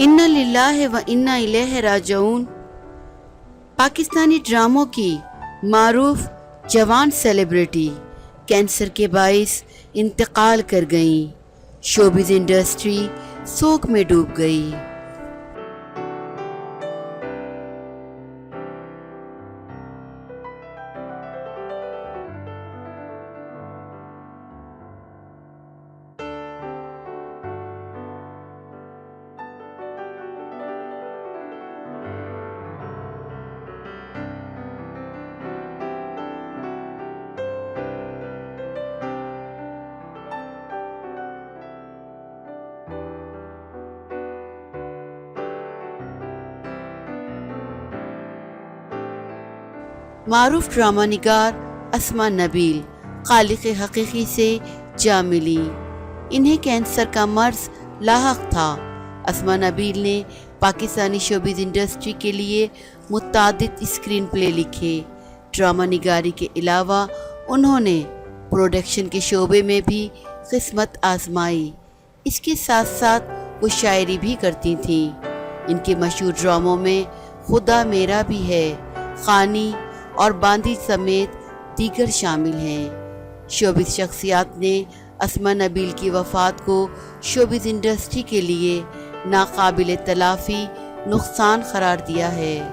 انا للہ و انا الیہ راجعون پاکستانی ڈراموں کی معروف جوان سیلیبریٹی کینسر کے باعث انتقال کر گئیں۔ شوبز انڈسٹری سوگ میں ڈوب گئی۔ معروف ڈرامہ نگار اسما نبیل خالق حقیقی سے جا ملی۔ انہیں کینسر کا مرض لاحق تھا۔ اسما نبیل نے پاکستانی شوبز انڈسٹری کے لیے متعدد اسکرین پلے لکھے۔ ڈرامہ نگاری کے علاوہ انہوں نے پروڈکشن کے شعبے میں بھی قسمت آزمائی۔ اس کے ساتھ ساتھ وہ شاعری بھی کرتی تھیں۔ ان کے مشہور ڈراموں میں خدا میرا بھی ہے، خانی اور باندی سمیت دیگر شامل ہیں۔ شوبز شخصیات نے اسما نبیل کی وفات کو شوبز انڈسٹری کے لیے ناقابل تلافی نقصان قرار دیا ہے۔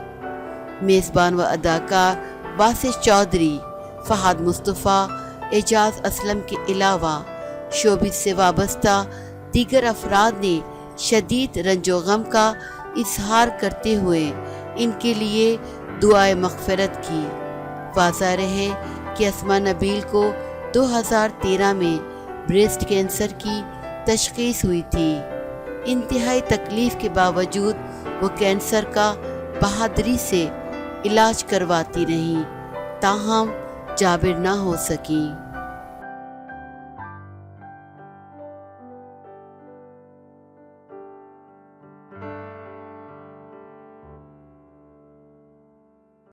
میزبان و اداکار واسع چودھری، فہد مصطفیٰ، اعجاز اسلم کے علاوہ شوبز سے وابستہ دیگر افراد نے شدید رنج و غم کا اظہار کرتے ہوئے ان کے لیے دعائے مغفرت کی۔ واضح رہے کہ اسما نبیل کو 2013 میں بریسٹ کینسر کی تشخیص ہوئی تھی۔ انتہائی تکلیف کے باوجود وہ کینسر کا بہادری سے علاج کرواتی رہیں، تاہم جابر نہ ہو سکیں۔